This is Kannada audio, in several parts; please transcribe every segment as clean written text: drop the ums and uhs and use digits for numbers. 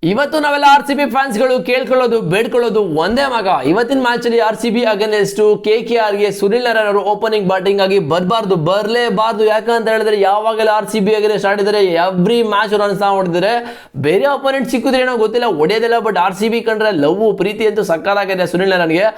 ಇವತ್ತು ನಾವೆಲ್ಲ ಆರ್ ಸಿ ಬಿ ಫ್ಯಾನ್ಸ್ಗಳು ಕೇಳ್ಕೊಳ್ಳೋದು ಬೇಡ್ಕೊಳ್ಳೋದು ಒಂದೇ ಮಗ. ಇವತ್ತಿನ ಮ್ಯಾಚ್ ಅಲ್ಲಿ R C B against KKR ಗೆ ಸುನಿಲ್ ನಾರಾಯಣ್ ಅವರು ಓಪನಿಂಗ್ ಬ್ಯಾಟಿಂಗ್ ಆಗಿ ಬರಲೇಬಾರ್ದು. ಯಾಕಂತ ಹೇಳಿದ್ರೆ ಯಾವಾಗೆಲ್ಲ ಆರ್ ಸಿ ಬಿ ಅಗೇನ್ಸ್ಟ್ ಆಡಿದರೆ ಎವ್ರಿ ಮ್ಯಾಚ್ ರನ್ಸ್ ಹೊಡೆದಿದ್ದಾರೆ. ಬೇರೆ ಅಪೋನೆಂಟ್ ಸಿಕ್ಕಿದ್ರೆ ಏನೋ ಗೊತ್ತಿಲ್ಲ, ಹೊಡೆಯೋದಿಲ್ಲ. ಬಟ್ ಆರ್ ಸಿ ಬಿ ಕಂಡ್ರೆ ಲವ್ ಪ್ರೀತಿ ಅಂತೂ ಸಕ್ಕತ್ತಾಗಿದೆ ಸುನಿಲ್ ನಾರಾಯಣ್ಗೆ.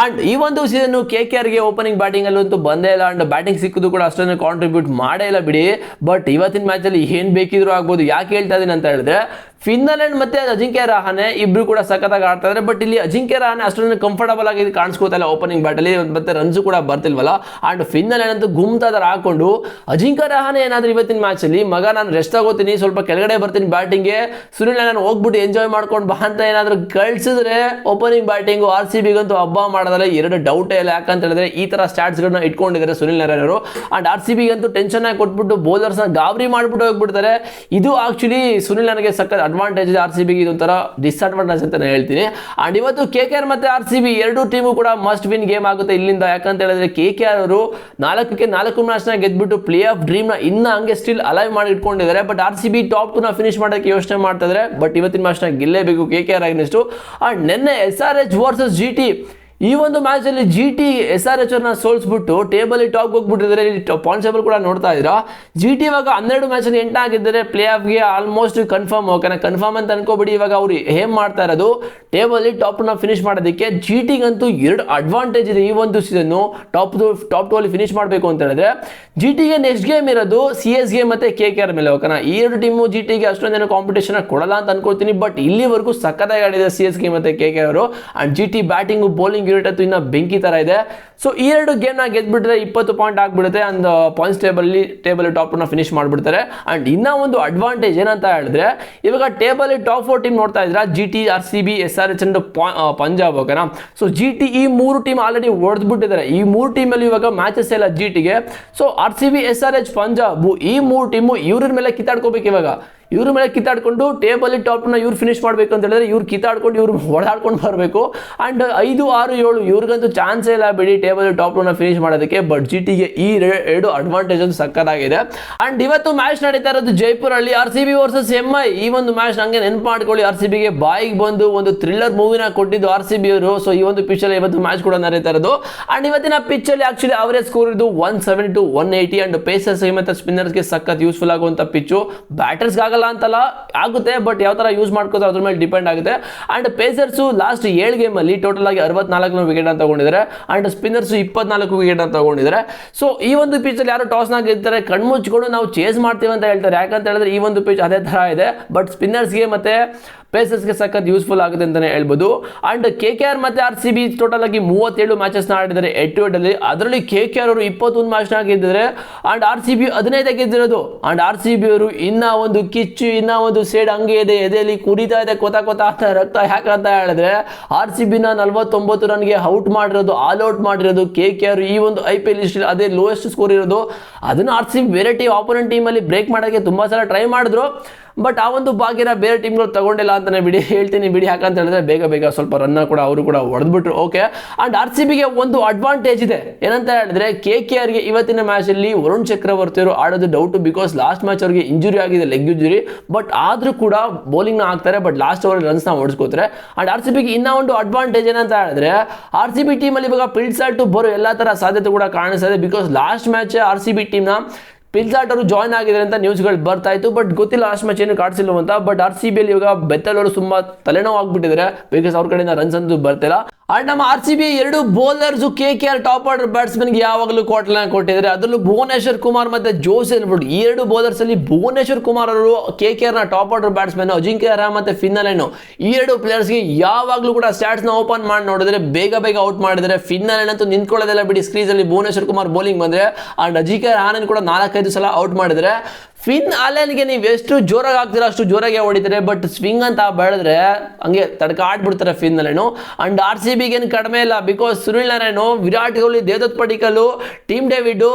ಅಂಡ್ ಈ ಒಂದು ಸೀಸನ್ KKR ಗೆ ಓಪನಿಂಗ್ ಬ್ಯಾಟಿಂಗ್ ಅಲ್ಲಂತೂ ಬಂದೇ ಇಲ್ಲ. ಅಂಡ್ ಬ್ಯಾಟಿಂಗ್ ಸಿಕ್ಕಿದ್ರು ಕೂಡ ಅಷ್ಟೊಂದು ಕಾಂಟ್ರಿಬ್ಯೂಟ್ ಮಾಡೇ ಇಲ್ಲ ಬಿಡಿ. ಬಟ್ ಇವತ್ತಿನ ಮ್ಯಾಚ್ ಅಲ್ಲಿ ಏನ್ ಬೇಕಿದ್ರು ಆಗ್ಬೋದು. ಯಾಕೆ ಹೇಳ್ತಾ ಇದೀನಿ ಅಂತ ಹೇಳಿದ್ರೆ, ಫಿನ್ಲ್ಯಾಂಡ್ ಮತ್ತೆ ಅಜಿಂಕ್ಯ ರಹಾನೆ ಇಬ್ರು ಕೂಡ ಸಖತ್ತಾಗಿ ಆಡ್ತಾ ಇದ್ದಾರೆ. ಬಟ್ ಇಲ್ಲಿ ಅಜಿಂಕ್ಯ ರಹಾನೆ ಅಷ್ಟೊಂದು ಕಂಫರ್ಟಬಲ್ ಆಗಿ ಕಾಣಿಸ್ಕೋತಾ ಇಲ್ಲ ಓಪನಿಂಗ್ ಬ್ಯಾಟಲ್ಲಿ, ಮತ್ತೆ ರನ್ಸ್ ಕೂಡ ಬರ್ತಿಲ್ವಲ್ಲ. ಅಂಡ್ ಫಿನ್ಲ್ಯಾಂಡ್ ಅಂತೂ ಗುಮ್ತಾ ಇದಾರೆ ಹಾಕೊಂಡು. ಅಜಿಂಕ್ಯ ರಹಾನೆ ಏನಾದ್ರೂ ಇವತ್ತಿನ ಮ್ಯಾಚ್ ಅಲ್ಲಿ ಮಗ ನಾನು ರೆಸ್ಟ್ ಆಗೋತೀನಿ, ಸ್ವಲ್ಪ ಕೆಳಗಡೆ ಬರ್ತೀನಿ ಬ್ಯಾಟಿಂಗ್ಗೆ, ಸುನಿಲ್ ನಾರಾಯಣ್ ಹೋಗ್ಬಿಟ್ಟು ಎಂಜಾಯ್ ಮಾಡ್ಕೊಂಡು ಬಾ ಅಂತ ಏನಾದ್ರು ಕಳ್ಸಿದ್ರೆ ಓಪನಿಂಗ್ ಬ್ಯಾಟಿಂಗು ಆರ್ ಸಿ ಬಿಗಂತೂ ಹಬ್ಬ ಮಾಡೋದ್ರೆ ಎರಡು ಡೌಟೇ ಇಲ್ಲ. ಯಾಕಂತ ಹೇಳಿದ್ರೆ ಈ ತರ ಸ್ಟಾಟ್ಸ್ ಗಳನ್ನ ಇಟ್ಕೊಂಡಿದ್ದಾರೆ ಸುನಿಲ್ ನಾರಾಯಣ್ ಅವರು. ಅಂಡ್ ಆರ್ ಸಿ ಬಿಗಂತೂ ಟೆನ್ಷನ್ ಆಗಿ ಕೊಟ್ಬಿಟ್ಟು ಬೌಲರ್ಸ್ ಗಾಬರಿ ಮಾಡ್ಬಿಟ್ಟು ಹೋಗ್ಬಿಡ್ತಾರೆ. ಇದು ಆಕ್ಚುಲಿ ಸುನಿಲ್ ನಾರಾಯಣ್ಗೆ ಸಕ್ಕ ಅಡ್ವಾಂಟೇಜ್ ಇದೆ, ಆರ್ ಸಿ ಬಿಗೆ ಇದೊಂಥರ ಡಿಸ್ಅಡ್ವಾಂಟೇಜ್ ಅಂತ ನಾನು ಹೇಳ್ತೀನಿ. ಅಂಡ್ ಇವತ್ತು KKR ಮತ್ತೆ ಆರ್ ಸಿ ಬಿ ಎರಡು ಟೀಮು ಕೂಡ ಮಸ್ಟ್ ವಿನ್ ಗೇಮ್ ಆಗುತ್ತೆ ಇಲ್ಲಿಂದ. ಯಾಕಂತ ಹೇಳಿದ್ರೆ KKR ಅವರು 4-4 ಮ್ಯಾಚ್ ನ ಗೆದ್ಬಿಟ್ಟು ಪ್ಲೇ ಆಫ್ ಡ್ರೀಮ್ ನ ಇನ್ನ ಹಂಗೆ ಸ್ಟಿಲ್ ಅಲೈವ್ ಮಾಡಿ ಇಟ್ಕೊಂಡಿದ್ದಾರೆ. But R C B top 2 ನ ಫಿನಿಶ್ ಮಾಡೋಕ್ಕೆ ಯೋಚನೆ ಮಾಡ್ತಾ ಇದ್ದಾರೆ. ಬಟ್ ಇವತ್ತಿನ ಮ್ಯಾಚ್ ನ ಗೆಲ್ಲೇಬೇಕು KKR ಆಗಿನಷ್ಟು. ಅಂಡ್ ನಿನ್ನೆ SRH ವರ್ಸಸ್ GT ಈ ಒಂದು ಮ್ಯಾಚ್ ಅಲ್ಲಿ GT SRH ಅವ್ರನ್ನ ಸೋಲ್ಸ್ಬಿಟ್ಟು ಟೇಬಲ್ ಟಾಪ್ ಹೋಗ್ಬಿಟ್ಟಿದ್ದಾರೆ. ಪಾಯಿಂಟ್ಸ್ ಟೇಬಲ್ ಕೂಡ ನೋಡ್ತಾ ಇದ್ದೀರಾ. GT ಇವಾಗ 12 ಮ್ಯಾಚ್ ಅಲ್ಲಿ 8 ಆಗಿದ್ದಾರೆ, ಪ್ಲೇ ಆಫ್ಗೆ ಆಲ್ಮೋಸ್ಟ್ ಕನ್ಫರ್ಮ್. ಓಕೆನಾ, ಕನ್ಫರ್ಮ್ ಅಂತ ಅನ್ಕೋಬಿಡಿ. ಇವಾಗ ಅವ್ರು ಏನ್ ಮಾಡ್ತಾ ಇರೋದು, ಟೇಬಲ್ ಟಾಪ್ ನ ಫಿನಿಶ್ ಮಾಡೋದಕ್ಕೆ. GTಗಂತೂ ಎರಡು ಅಡ್ವಾಂಟೇಜ್ ಇದೆ ಈ ಒಂದು ಸೀಸನ್. ಟಾಪ್ 2 ಅಲ್ಲಿ ಫಿನಿಶ್ ಮಾಡಬೇಕು ಅಂತ ಹೇಳಿದ್ರೆ GTಗೆ ನೆಕ್ಸ್ಟ್ ಗೇಮ್ ಇರೋದು CSK ಮತ್ತೆ KKR ಮೇಲೆ. ಓಕೆನಾ, ಈ ಎರಡು ಟೀಮು GTಗೆ ಅಷ್ಟೊಂದೇನು ಕಾಂಪಿಟೇಷನ್ ಕೊಡಲ್ಲ ಅಂತ ಅನ್ಕೊಳ್ತೀನಿ. ಬಟ್ ಇಲ್ಲಿವರೆಗೂ ಸಕ್ಕತ್ತಾಗಿ ಆಡಿದೆ CSK ಮತ್ತೆ KKR ಅವರು. And GT batting bowling unit ಅಂತೂ ಇನ್ನ ಬೆಂಕಿ ತರ ಇದೆ. ಸೊ ಈ ಎರಡು ಗೇಮ್ ನ ಗೆದ್ಬಿಟ್ರೆ 20 ಪಾಯಿಂಟ್ ಆಗ್ಬಿಡುತ್ತೆ. ಅಂಡ್ ಪಾಯಿಂಟ್ಸ್ ಟೇಬಲ್ ಟಾಪ್ ನ ಫಿನಿಶ್ ಮಾಡ್ಬಿಡ್ತಾರೆ. ಅಂಡ್ ಇನ್ನ ಒಂದು ಅಡ್ವಾಂಟೇಜ್ ಏನಂತ ಹೇಳಿದ್ರೆ, ಇವಾಗ ಟೇಬಲ್ ಟಾಪ್ 4 ಟೀಮ್ ನೋಡ್ತಾ ಇದ್ರ GT, RCB, SRH and Punjab. ಓಕೆನಾ, ಸೊ GT ಈ 3 ಟೀಮ್ ಆಲ್ರೆಡಿ ಹೊಡೆದ್ಬಿಟ್ಟಿದ್ದಾರೆ. ಈ 3 ಟೀಮ್ ಅಲ್ಲಿ ಇವಾಗ ಮ್ಯಾಚಸ್ ಎಲ್ಲ GTಗೆ. ಸೊ RCB, SRH, ಪಂಜಾಬ್ ಈ 3 ಟೀಮು ಇವ್ರ ಮೇಲೆ ಕಿತ್ತಾಡ್ಕೋಬೇಕು. ಇವಾಗ ಇವ್ರ ಮೇಲೆ ಕಿತ್ತಾಡ್ಕೊಂಡು ಟೇಬಲ್ ಟಾಪ್ ನ ಇವ್ರು ಫಿನಿಶ್ ಮಾಡಬೇಕು ಅಂತ ಹೇಳಿದ್ರೆ ಇವ್ರು ಕಿತ್ತಾಡ್ಕೊಂಡು ಇವ್ರು ಓಡಾಡ್ಕೊಂಡು ಬರಬೇಕು. ಅಂಡ್ 5, 6, 7 ಇವ್ರಿಗಂತೂ ಚಾನ್ಸೇ ಇಲ್ಲ ಬಿಡಿ ಟೇಬಲ್ ಟಾಪ್ ನ ಫಿನಿಶ್ ಮಾಡೋದಕ್ಕೆ. ಬಟ್ GTಗೆ ಈ ಎರಡು ಅಡ್ವಾಂಟೇಜ್ ಅಂತ ಸಕ್ಕತ್ತಾಗಿದೆ. ಅಂಡ್ ಇವತ್ತು ಮ್ಯಾಚ್ ನಡೀತಾ ಇರೋದು ಜೈಪುರ್ ಅಲ್ಲಿ, RCB ವರ್ಸಸ್ MI. ಈ ಒಂದು ಮ್ಯಾಚ್ ನಂಗೆ ನೆನಪು ಮಾಡ್ಕೊಳ್ಳಿ, RCBಗೆ ಬಾಯಿಗೆ ಬಂದು ಒಂದು ಥ್ರಿಲ್ಲರ್ ಮೂವಿನ ಕೊಟ್ಟಿದ್ದು RCB ಅವರು. ಸೊ ಈ ಒಂದು ಪಿಚ್ ಅಲ್ಲಿ ಇವತ್ತು ಮ್ಯಾಚ್ ಕೂಡ ನಡೀತಾ ಇರೋದು. ಅಂಡ್ ಇವತ್ತಿನ ಪಿಚ್ ಅಲ್ಲಿ ಆಕ್ಚುಲಿ ಅವರೇಜ್ ಸ್ಕೋರ್ ಇದು 170 to 180. ಅಂಡ್ ಪೇಸರ್ಸ್ ಮತ್ತೆ ಸ್ಪಿನ್ನರ್ಸ್ಗೆ ಸಖತ್ ಯೂಸ್ಫುಲ್ ಆಗುವಂತ ಪಿಚ್ಚು. ಬ್ಯಾಟರ್ಸ್ ಆಗಲ್ಲ ಅಂತಲ್ಲ, ಆಗುತ್ತೆ, ಬಟ್ ಯಾವ ತರ ಯೂಸ್ ಮಾಡ್ಕೋತಾರೆ ಅದ್ರ ಮೇಲೆ ಡಿಪೆಂಡ್ ಆಗುತ್ತೆ. ಅಂಡ್ ಪೇಸರ್ಸ್ ಲಾಸ್ಟ್ 7 ಗೇಮ್ ಅಲ್ಲಿ ಟೋಟಲ್ ಆಗಿ 64 ವಿಕೆಟ್ ಅಂತ ತಗೊಂಡಿದ್ದಾರೆ. ಅಂಡ್ ಸ್ಪಿನ್ನರ್ಸ್ 24 ವಿಕೆಟ್ ಅಂತ ತಗೊಂಡಿದ್ದಾರೆ. ಸೊ ಈ ಒಂದು ಪಿಚ್ ಅಲ್ಲಿ ಯಾರು ಟಾಸ್ ನ ಗೆಲ್ತಾರೆ ಕಣ್ಮುಚ್ಕೊಂಡು ನಾವು ಚೇಸ್ ಮಾಡ್ತೀವಿ ಅಂತ ಹೇಳ್ತಾರೆ. ಯಾಕಂತ ಹೇಳಿದ್ರೆ ಈ ಒಂದು ಪಿಚ್ ಅದೇ ತರ ಇದೆ. ಬಟ್ ಸ್ಪಿನ್ನರ್ಸ್ಗೆ ಮತ್ತೆ ಪೇಸರ್ಸ್ಗೆ ಸಖತ್ ಯೂಸ್ಫುಲ್ ಆಗುತ್ತೆ ಅಂತಾನೆ ಹೇಳ್ಬೋದು. ಅಂಡ್ KKR ಮತ್ತೆ RCB ಟೋಟಲ್ ಆಗಿ 37 ಮ್ಯಾಚಸ್ ನ ಆಡಿದ್ದಾರೆ 8 ಅಲ್ಲಿ. ಅದರಲ್ಲಿ KKR ಅವರು 21 ಮ್ಯಾಚ್ ನ ಗೆದ್ದಿದ್ದಾರೆ. And RCB 15 ಗೆದ್ದಿರೋದು. ಅಂಡ್ RCB ಅವರು ಇನ್ನ ಒಂದು ಕಿಚ್ಚು, ಇನ್ನ ಒಂದು ಸೇಡ್ ಹಂಗೆ ಇದೆ, ಎದೆಯಲ್ಲಿ ಕುರಿತಾ ಇದೆ, ಕೊತ ಅಂತ ರಕ್ತ. ಯಾಕಂತ ಹೇಳಿದ್ರೆ RCB ನ 49 ರನ್ಗೆ ಔಟ್ ಮಾಡಿರೋದು, ಆಲ್ ಔಟ್ ಮಾಡಿರೋದು KKR. ಈ ಒಂದು IPL ಲಿಸ್ಟ್ ಅದೇ ಲೋಯೆಸ್ಟ್ ಸ್ಕೋರ್ ಇರೋದು. ಅದನ್ನ RCB ಬೇರೆ ಟೀಮ್ ಆಪೋನೆಂಟ್ ಟೀಮ್ ಅಲ್ಲಿ ಬ್ರೇಕ್ ಮಾಡೋಕ್ಕೆ ತುಂಬಾ ಸಲ ಟ್ರೈ ಮಾಡಿದ್ರು. ಬಟ್ ಆ ಒಂದು ಭಾಗ್ಯನ ಬೇರೆ ಟೀಮ್ಗಳು ತಗೊಂಡಿಲ್ಲ ಅಂತಾನೆ ಹೇಳ್ತೀನಿ ಬಿಡಿ. ಯಾಕಂತ ಹೇಳಿದ್ರೆ ಬೇಗ ಸ್ವಲ್ಪ ರನ್ನ ಕೂಡ ಅವರು ಕೂಡ ಹೊಡೆದ್ಬಿಟ್ರು. ಓಕೆ, ಅಂಡ್ RCBಗೆ ಒಂದು ಅಡ್ವಾಂಟೇಜ್ ಇದೆ. ಏನಂತ ಹೇಳಿದ್ರೆ KKRಗೆ ಇವತ್ತಿನ ಮ್ಯಾಚ್ ಅಲ್ಲಿ ವರುಣ್ ಚಕ್ರವರ್ತಿ ಅವರು ಆಡೋದು ಡೌಟ್. ಬಿಕಾಸ್ ಲಾಸ್ಟ್ ಮ್ಯಾಚ್ ಅವ್ರಿಗೆ ಇಂಜುರಿ ಆಗಿದೆ, ಲೆಗ್ ಇಂಜುರಿ. ಬಟ್ ಆದ್ರೂ ಕೂಡ ಬೌಲಿಂಗ್ ನ ಹಾಕ್ತಾರೆ. ಬಟ್ ಲಾಸ್ಟ್ ಓವರ್ ರನ್ಸ್ ನ ಹೊಡ್ಸ್ಕೋತಾರೆ. ಅಂಡ್ RCBಗೆ ಇನ್ನ ಒಂದು ಅಡ್ವಾಂಟೇಜ್ ಏನಂತ ಹೇಳಿದ್ರೆ, RCB ಟೀಮ್ ಅಲ್ಲಿ ಇವಾಗ ಪಿಲ್ಸಾಟ್ ಬರೋ ಎಲ್ಲಾ ತರ ಸಾಧ್ಯತೆ ಕೂಡ ಕಾಣಿಸ್ತಾ ಇದೆ. Because last match RCB team ನ ಪಿಲ್ಸಾಟ್ ಅವರು ಜಾಯ್ನ್ ಆಗಿದ್ದಾರೆ ಅಂತ ನ್ಯೂಸ್ಗಳು ಬರ್ತಾ ಇತ್ತು. ಬಟ್ ಗೊತ್ತಿಲ್ಲ ಲಾಸ್ಟ್ ಮ್ಯಾಚ್ ಏನು ಕಾಡ್ಸಿಲ್ಲ ಅಂತ. ಬಟ್ RCB ಅಲ್ಲಿ ಇವಾಗ ಬೆತ್ತಲ್ ಅವರು ತುಂಬಾ ತಲೆನೋವು ಆಗ್ಬಿಟ್ಟಿದ್ದಾರೆ. ಬಿಕಾಸ್ ಅವ್ರ ಕಡೆಯಿಂದ ರನ್ಸ್ ಅಂತೂ ಬರ್ತಿಲ್ಲ. ಅಂಡ್ ನಮ್ಮ RCB ಎರಡು ಬೌಲರ್ಸ್ KKR ಟಾಪ್ ಆರ್ಡರ್ ಬ್ಯಾಟ್ಸ್ಮನ್ಗೆ ಯಾವಾಗಲೂ ಕ್ವಾರ್ಟರ್ ಕೊಟ್ಟಿದ್ದಾರೆ. ಅದರಲ್ಲೂ ಭುವನೇಶ್ವರ್ ಕುಮಾರ್ ಮತ್ತೆ ಜೋಸ್ ಎಲ್ವುಡ್ ಈ ಎರಡು ಬೌಲರ್ಸ್ ಅಲ್ಲಿ ಭುವನೇಶ್ವರ್ ಕುಮಾರ್ ಅವರು KKR ನ top order batsman, Ajinkya Rahane ಮತ್ತೆ ಫಿನ್ಲ್ಯಾಂಡ್ ಈ ಎರಡು ಪ್ಲೇಯರ್ಸ್ಗೆ ಯಾವಾಗಲೂ ಕೂಡ ಸ್ಟಾಟ್ಸ್ ನ ಓಪನ್ ಮಾಡಿ ನೋಡಿದ್ರೆ ಬೇಗ ಔಟ್ ಮಾಡಿದರೆ. ಫಿನ್ಲ್ಯಾಂಡ್ ಅಂತೂ ನಿಂತ್ಕೊಳ್ಳೋದೆಲ್ಲ ಬಿಡಿ, ಸ್ಕ್ರೀಸ್ ಅಲ್ಲಿ ಭುವನೇಶ್ವರ್ ಕುಮಾರ್ ಬೌಲಿಂಗ್ ಬಂದ್ರೆ. ಅಂಡ್ ಅಜಿಂಕ್ಯ ರಹಾನೆ ಕೂಡ 4-5 ಸಲ ಔಟ್ ಮಾಡಿದ್ರೆ. ಫಿನ್ ಅಲೆನ್ಗೆ ನೀವು ಎಷ್ಟು ಜೋರಾಗಿ ಆಗ್ತೀರಾ ಅಷ್ಟು ಜೋರಾಗಿ ಹೊಡಿತಾರೆ. ಬಟ್ ಸ್ವಿಂಗ್ ಅಂತ ಬೆಳೆದ್ರೆ ಹಂಗೆ ತಡ್ಕ ಆಡ್ಬಿಡ್ತಾರೆ ಫಿನ್ ಅಲೆನು. ಅಂಡ್ RCBಗೆ ಏನು ಕಡಿಮೆ ಇಲ್ಲ. Because Sunil Narayan, Virat Kohli, Devdutt Padikkal, Tim David,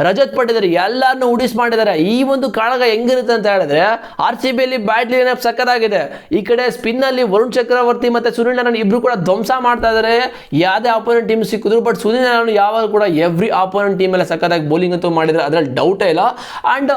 Rajat Patidar ಎಲ್ಲಾರನ್ನು ಉಡಿಸ್ ಮಾಡಿದ್ದಾರೆ. ಈ ಒಂದು ಕಾಳಗ ಹೆಂಗಿರುತ್ತೆ ಅಂತ ಹೇಳಿದ್ರೆ RCB ಅಲ್ಲಿ ಬ್ಯಾಟ್ ಲೈನ್ ಅಪ್ ಸಕ್ಕತ್ತಾಗಿದೆ. ಈ ಕಡೆ ಸ್ಪಿನ್ ಅಲ್ಲಿ ವರುಣ್ ಚಕ್ರವರ್ತಿ ಮತ್ತೆ ಸುನಿಲ್ ನಾರಾಯಣ್ ಇಬ್ರು ಕೂಡ ಧ್ವಂಸ ಮಾಡ್ತಾ ಇದ್ದಾರೆ. ಯಾವುದೇ ಆಪೋನೆಂಟ್ ಟೀಮ್ ಸಿಕ್ಕಿದ್ರು. ಬಟ್ ಸುನಿಲ್ ನಾರಾಯಣ್ ಯಾವಾಗ ಕೂಡ ಎವ್ರಿ ಆಪೋನೆಂಟ್ ಟೀಮ್ ಎಲ್ಲ ಸಕ್ಕತ್ತಾಗಿ ಬೌಲಿಂಗ್ ಅಂತೂ ಮಾಡಿದ್ರೆ ಅದ್ರಲ್ಲಿ ಡೌಟೇ ಇಲ್ಲ. ಅಂಡ್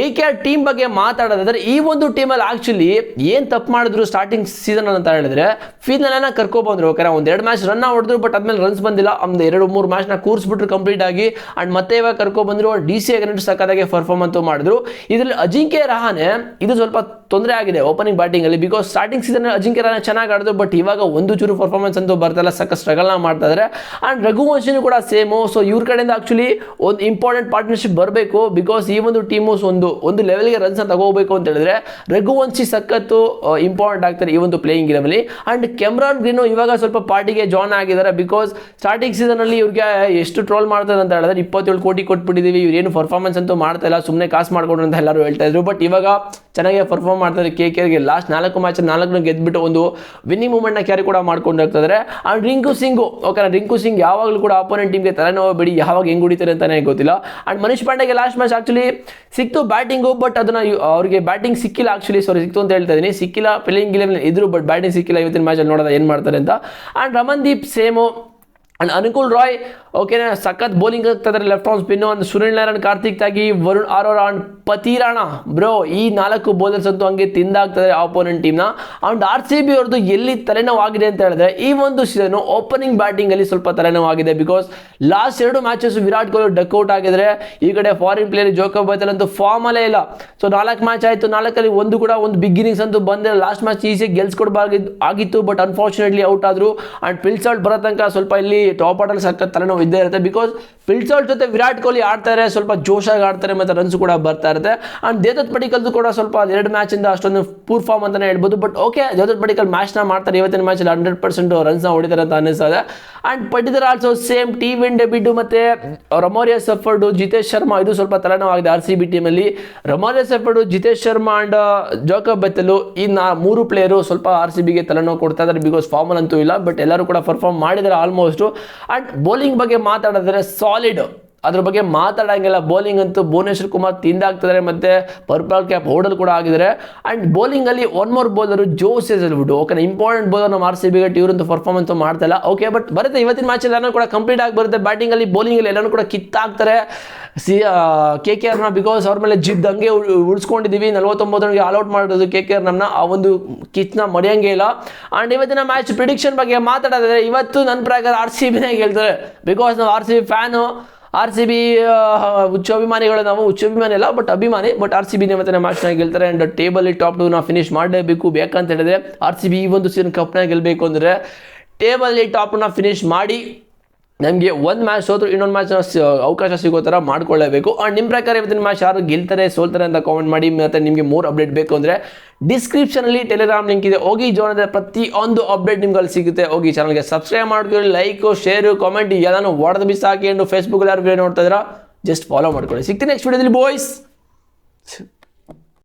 KKR ಟೀಮ್ ಬಗ್ಗೆ ಮಾತಾಡೋದಾದ್ರೆ ಈ ಒಂದು ಟೀಮಲ್ಲಿ ಆಕ್ಚುಲಿ ಏನ್ ತಪ್ಪು ಮಾಡಿದ್ರು ಸ್ಟಾರ್ಟಿಂಗ್ ಸೀಸನ್ ಅಂತ ಹೇಳಿದ್ರೆ ಫಿನಾಲೆನ ಕರ್ಕೊಬಂದ್ರು. ಓಕೆ, ಒಂದು 2 ಮ್ಯಾಚ್ ರನ್ ಹೊಡೆದ್ರು, ಬಟ್ ಅದ್ಮೇಲೆ ರನ್ಸ್ ಬಂದಿಲ್ಲ. ಒಂದು 2-3 ಮ್ಯಾಚ್ ನ ಕೂರಿಸ್ಬಿಟ್ರು ಕಂಪ್ಲೀಟ್ ಆಗಿ. ಅಂಡ್ ಮತ್ತೆ ಇವಾಗ ಕರ್ಕೊಬಂದ್ರು. DC ಅಗೇನ್ಸ್ಟ್ ಸಕ್ಕತ್ತಾಗಿ ಪರ್ಫಾರ್ಮ್ ಅಂತೂ ಮಾಡಿದ್ರು. ಇದರಲ್ಲಿ ಅಜಿಂಕ್ಯ ರಹಾನೆ ಇದು ಸ್ವಲ್ಪ ತೊಂದರೆ ಆಗಿದೆ ಓಪನಿಂಗ್ ಬ್ಯಾಟಿಂಗ್ ಅಲ್ಲಿ, because starting season Ajinkya Rahane ಚೆನ್ನಾಗಿ ಆಡಿದ್ರು, ಬಟ್ ಇವಾಗ ಒಂದು ಚೂರು ಪರ್ಫಾರ್ಮೆನ್ಸ್ ಅಂತೂ ಬರ್ತಾಯಿಲ್ಲ, ಸಕ್ಕ ಸ್ಟ್ರಗಲ್ ಮಾಡ್ತಾ ಇದ್ದಾರೆ. ಅಂಡ್ ರಘುವಂಶಿನೂ ಕೂಡ ಸೇಮು. ಸೊ ಇವ್ರ ಕಡೆಯಿಂದ ಆಕ್ಚುಲಿ ಒಂದು ಇಂಪಾರ್ಟೆಂಟ್ ಪಾರ್ಟ್ನರ್ಶಿಪ್ ಬರಬೇಕು, ಬಿಕಾಸ್ ಈ ಒಂದು ಟೀಮು ಒಂದು ಲೆವೆಲ್ಗೆ ರನ್ಸ್ ತಗೋಬೇಕು ಅಂತ ಹೇಳಿದ್ರೆ ರಘುವಂಶಿ ಸಖತ್ತು ಇಂಪಾರ್ಟೆಂಟ್ ಆಗ್ತಾರೆ ಈ ಒಂದು ಪ್ಲೇಯಿಂಗ್ ಗೇಮಲ್ಲಿ. ಅಂಡ್ ಕೆಮ್ರಾನ್ ಗ್ರೀನು ಇವಾಗ ಸ್ವಲ್ಪ ಪಾರ್ಟಿಗೆ ಜಾಯ್ನ್ ಆಗಿದ್ದಾರೆ, ಬಿಕಾಸ್ ಸ್ಟಾರ್ಟಿಂಗ್ ಸೀಸನ್ ಅಲ್ಲಿ ಇವ್ರಿಗೆ ಎಷ್ಟು ಟ್ರೋಲ್ ಮಾಡ್ತಾರೆ ಅಂತ ಹೇಳಿದ್ರೆ 27 ಕೋಟಿ ಕೊಟ್ಬಿಟ್ಟಿದೀವಿ, ಇವ್ರು ಏನು ಪರ್ಫಾರ್ಮೆನ್ಸ್ ಅಂತೂ ಮಾಡ್ತಾ ಇಲ್ಲ, ಸುಮ್ಮನೆ ಕಾಸು ಮಾಡ್ಕೊಂಡ್ರು ಅಂತ ಎಲ್ಲರೂ ಹೇಳ್ತಾ ಇದ್ರು. ಬಟ್ ಇವಾಗ ಚೆನ್ನಾಗಿ ಪರ್ಫಾರ್ಮ್ ಮಾಡ್ತಾರೆ. KKRಗೆ ಲಾಸ್ಟ್ 4 ಮ್ಯಾಚ್ 4 ಗೆದ್ಬಿಟ್ಟು ಒಂದು ವಿನ್ನಿಂಗ್ ಮೂವ್ಮೆಂಟ್ ನ ಕ್ಯಾರಿ ಕೂಡ ಮಾಡ್ಕೊಂಡು ಹೋಗ್ತಾರೆ. ಅಂಡ್ ರಿಂಕು ಸಿಂಗ್, ಓಕೆ, ರಿಂಕು ಸಿಂಗ್ ಯಾವಾಗಲೂ ಕೂಡ ಅಪೋನೆಂಟ್ ಟೀಮ್ಗೆ ತಲೆನೋವು ಬಿಡಿ, ಯಾವಾಗ ಹೆಂಗ್ ಹೊಡಿತಾರೆ ಅಂತಾನೆ ಗೊತ್ತಿಲ್ಲ. ಅಂಡ್ ಮನೀಶ್ ಪಾಂಡೆಗೆ ಲಾಸ್ಟ್ ಮ್ಯಾಚ್ ಆಕ್ಚುಲಿ ಸಿಕ್ತು ಬ್ಯಾಟಿಂಗು, ಬಟ್ ಅದನ್ನ ಅವ್ರಿಗೆ ಬ್ಯಾಟಿಂಗ್ ಸಿಕ್ಕಿಲ್ಲ. ಆಕ್ಚುಲಿ ಸಾರಿ, ಸಿಕ್ತು ಅಂತ ಹೇಳ್ತಾ ಇದೀನಿ, ಸಿಕ್ಕಿಲ್ಲ. ಪ್ಲೇಯಿಂಗ್ ಗೆಲೆವನ್ ಇದ್ರು, ಬಟ್ ಬ್ಯಾಟಿಂಗ್ ಸಿಕ್ಕಿಲ್ಲ. ಇವತ್ತಿನ ಮ್ಯಾಚ್ ಅಲ್ಲಿ ನೋಡೋದ ಏನ್ ಮಾಡ್ತಾರೆ ಅಂತ. And Ramandeep same. And Anukul Roy okay, ಸಖತ್ ಬೌಲಿಂಗ್ ಆಗ್ತದೆ ಲೆಫ್ಟ್ ಆನ್ ಸ್ಪಿನ್. ಒಂದು ಸುನಿಲ್ ನಾರಾಯಣ್, ಕಾರ್ತಿಕ್ ತಾಗಿ, ವರುಣ್ ಆರೋರಾ ಅಂಡ್ ಪತಿರಾಣ ಬ್ರೋ, ಈ 4 ಬೌಲರ್ಸ್ ಅಂತೂ ಹಂಗೆ ತಿಂದಾಗ್ತದೆ ಆಪೋನೆಂಟ್ ಟೀಮ್ನ. ಅಂಡ್ RCB ಅವ್ರದ್ದು ಎಲ್ಲಿ ತಲೆನೋವು ಆಗಿದೆ ಅಂತ ಹೇಳಿದ್ರೆ ಈ ಒಂದು ಸೀಸನ್ ಓಪನಿಂಗ್ ಬ್ಯಾಟಿಂಗ್ ಅಲ್ಲಿ ಸ್ವಲ್ಪ ತಲೆನೋವು ಆಗಿದೆ, because last 2 matches Virat Kohli duck out ಆಗಿದ್ರೆ, ಈ ಕಡೆ ಫಾರಿನ್ ಪ್ಲೇಯರ್ ಜೋಕೋಬ್ ಬೈತಲ್ ಅಂತೂ ಫಾರ್ಮ್ ಅಲ್ಲೇ ಇಲ್ಲ. ಸೊ 4 ಮ್ಯಾಚ್ ಆಯ್ತು, 4ಅಲ್ಲಿ ಒಂದು ಬಿಗ್ ಇನ್ನಿಂಗ್ಸ್ ಅಂತೂ ಬಂದಿಲ್ಲ. ಲಾಸ್ಟ್ ಮ್ಯಾಚ್ ಈಸಿಯಾಗಿ ಗೆಲ್ಸ್ಕೊಡ್ಬಾರ್ದು ಆಗಿತ್ತು, ಬಟ್ ಅನ್ಫಾರ್ಚುನೇಟ್ಲಿ ಔಟ್ ಆದ್ರು. ಅಂಡ್ ಪಿಲ್ಸಾಲ್ಟ್ ಬರೋ ತನಕ ಸ್ವಲ್ಪ ಇಲ್ಲಿ ಟಾಪ್ ಆರ್ಡರ್ ಸಖತ್ ತಲೆನೋವು ಇದ್ದೇ ಇರುತ್ತೆ, ಬಿಕಾಸ್ ಪಿಲ್ಸಾಲ್ಟ್ ಜೊತೆ ವಿರಾಟ್ ಕೊಹ್ಲಿ ಆಡ್ತಾರೆ, ಸ್ವಲ್ಪ ಜೋಶಾಗಿ ಆಡ್ತಾರೆ, ಮತ್ತೆ ರನ್ಸ್ ಕೂಡ ಬರ್ತಾ ಇರುತ್ತೆ. ಅಂಡ್ ದೇವದತ್ ಪಡಿಕಲ್ದು ಕೂಡ ಸ್ವಲ್ಪ 2 ಮ್ಯಾಚ್ ಇಂದ ಅಷ್ಟೊಂದು ಪೂರ್ ಫಾರ್ಮ್ ಅಂತಾನೆ ಹೇಳ್ಬೋದು. But okay, Devdutt Padikkal match ನ ಮಾಡ್ತಾರೆ, ಇವತ್ತಿನ ಮ್ಯಾಚ್ ಅಲ್ಲಿ 100% ರನ್ಸ್ ನ ಹೊಡಿತಾರೆ ಅಂತ ಅನಿಸ್ತದೆ. And Patidar also same T-win debut, ಮತ್ತೆ ರಮೋರಿಯಾ ಸಫರ್ಡ್, ಜಿತೇಶ್ ಶರ್ಮಾ ಇದು ಸ್ವಲ್ಪ ತಲೆನೋವು ಆಗಿದೆ RCB ಟೀಮ್ ಅಲ್ಲಿ. ರಮೋರಿಯಾ ಸಫರ್ಡ್, ಜಿತೇಶ್ ಶರ್ಮಾ ಅಂಡ್ ಜೋಕೋಬ್ ಬೈತಲ್ ಈ 3 ಪ್ಲೇಯರು ಸ್ವಲ್ಪ RCBಗೆ ತಲೆನೋವು ಕೊಡ್ತಾ ಇದ್ದಾರೆ, ಬಿಕಾಸ್ ಫಾರ್ಮ್ ಅಂತೂ ಇಲ್ಲ, ಬಟ್ ಎಲ್ಲರೂ ಕೂಡ ಪರ್ಫಾರ್ಮ್ ಮಾಡಿದ್ದಾರೆ ಆಲ್ಮೋಸ್ಟ್. ಅಂಡ್ ಬೌಲಿಂಗ್ ಬಗ್ಗೆ ಮಾತಾಡಿದ್ರೆ ಸಾಲಿಡ್, ಅದ್ರ ಬಗ್ಗೆ ಮಾತಾಡಂಗಿಲ್ಲ. ಬೌಲಿಂಗ್ ಅಂತೂ ಭುವನೇಶ್ವರ್ ಕುಮಾರ್ ತಿಂದಾಗ್ತಿದ್ದಾರೆ, ಮತ್ತೆ ಪರ್ಪಲ್ ಕ್ಯಾಪ್ ಹೋಲ್ಡರ್ ಕೂಡ ಆಗಿದ್ದಾರೆ. ಅಂಡ್ ಬೌಲಿಂಗ್ ಅಲ್ಲಿ ಒನ್ ಮೋರ್ ಬೌಲರ್ ಜೋಸ್ ಹೇಳ್ಬಿಟ್ಟು, ಓಕೆ, ಇಂಪಾರ್ಟೆಂಟ್ ಬೌಲರ್ ನಮ್ಮ RCBಗೆ ಇವ್ರಂತೂ ಪರ್ಫಾರ್ಮೆನ್ಸ್ ಮಾಡ್ತಾ ಇಲ್ಲ. ಓಕೆ, ಬಟ್ ಬರುತ್ತೆ ಇವತ್ತಿನ ಮ್ಯಾಚ್ ಎಲ್ಲಾನು ಕೂಡ ಕಂಪ್ಲೀಟ್ ಆಗಿ ಬರುತ್ತೆ. ಬ್ಯಾಟಿಂಗ್ ಅಲ್ಲಿ ಬೌಲಿಂಗ್ ಅಲ್ಲಿ ಎಲ್ಲಾನು ಕೂಡ ಕಿತ್ತಾಕ್ತಾರೆ KKRನ, ಬಿಕಾಸ್ ಅವ್ರ ಮೇಲೆ ಜಿದ್ ಹಂಗೆ ಉಳಿಸ್ಕೊಂಡಿದ್ದೀವಿ. 49 ರನ್ಗೆ ಆಲ್ಔಟ್ ಮಾಡೋದು KKR ನಮ್ಮನ್ನ, ಆ ಒಂದು ಕಿಚ್ನ ಮರೆಯಂಗೆ ಇಲ್ಲ. ಅಂಡ್ ಇವತ್ತಿನ ಮ್ಯಾಚ್ ಪ್ರಿಡಿಕ್ಷನ್ ಬಗ್ಗೆ ಮಾತಾಡೋದಾದ್ರೆ ಇವತ್ತು ನನ್ನ ಪ್ರಕಾರ RCBನೇ ಗೆಲ್ತಾರೆ, ಬಿಕಾಸ್ ನಾವು RCB ಫ್ಯಾನು. RCB ಹುಚ್ಚಭಿಮಾನಿಗಳು, ನಾವು ಹುಚ್ಚಭಿಮಾನಿ ಅಲ್ಲ ಬಟ್ ಅಭಿಮಾನಿ, ಬಟ್ RCB ಇವತ್ತಿನ ಮ್ಯಾಚ್ನ ಗೆಲ್ತಾರೆ. ಅಂಡ್ ಟೇಬಲ್ ಟಾಪ್ 2 ಫಿನಿಶ್ ಮಾಡಲೇಬೇಕು. ಬೇಕಂತ ಹೇಳಿದ್ರೆ RCB ಈ ಒಂದು ಸೀಸನ್ ಕಪ್ನ ಗೆಲ್ಲಬೇಕು ಅಂದರೆ ಟೇಬಲ್ ಟಾಪ್ 2 ಫಿನಿಶ್ ಮಾಡಿ ನಮಗೆ ಒಂದು ಮ್ಯಾಚ್ ಸೋತ್ರು ಇನ್ನೊಂದು ಮ್ಯಾಚ್ ಅವಕಾಶ ಸಿಗೋ ಥರ ಮಾಡ್ಕೊಳ್ಳೇಬೇಕು. ಅಂಡ್ ನಿಮ್ಮ ಪ್ರಕಾರ ಇವತ್ತಿನ ಮ್ಯಾಚ್ ಯಾರು ಗೆಲ್ತಾರೆ ಸೋಲ್ತಾರೆ ಅಂತ ಕಾಮೆಂಟ್ ಮಾಡಿ. ಮತ್ತು ನಿಮಗೆ ಮೋರ್ ಅಪ್ಡೇಟ್ ಬೇಕು ಅಂದರೆ ಡಿಸ್ಕ್ರಿಪ್ಷನಲ್ಲಿ ಟೆಲಿಗ್ರಾಮ್ ಲಿಂಕ್ ಇದೆ, ಹೋಗಿ ಜಾಯ್ನ್ ಆದರೆ ಪ್ರತಿಯೊಂದು ಅಪ್ಡೇಟ್ ನಿಮ್ಗೆ ಅಲ್ಲಿ ಸಿಗುತ್ತೆ. ಹೋಗಿ ಚಾನಲ್ಗೆ ಸಬ್ಸ್ಕ್ರೈಬ್ ಮಾಡ್ಕೊಳ್ಳಿ, ಲೈಕು ಶೇರು ಕಾಮೆಂಟ್ ಎಲ್ಲಾನು ಹೊಡೆದು ಬಿಸಾಕಿ. ಅಂಡ್ ಫೇಸ್ಬುಕ್ಕಲ್ಲಿ ಯಾರು ವಿಡಿಯೋ ನೋಡ್ತಾ ಇದ್ದೀರಾ ಜಸ್ಟ್ ಫಾಲೋ ಮಾಡ್ಕೊಳ್ಳಿ. ಸಿಗ್ತೀನಿ ನೆಕ್ಸ್ಟ್ ವಿಡಿಯೋದಲ್ಲಿ ಬಾಯ್ಸ್.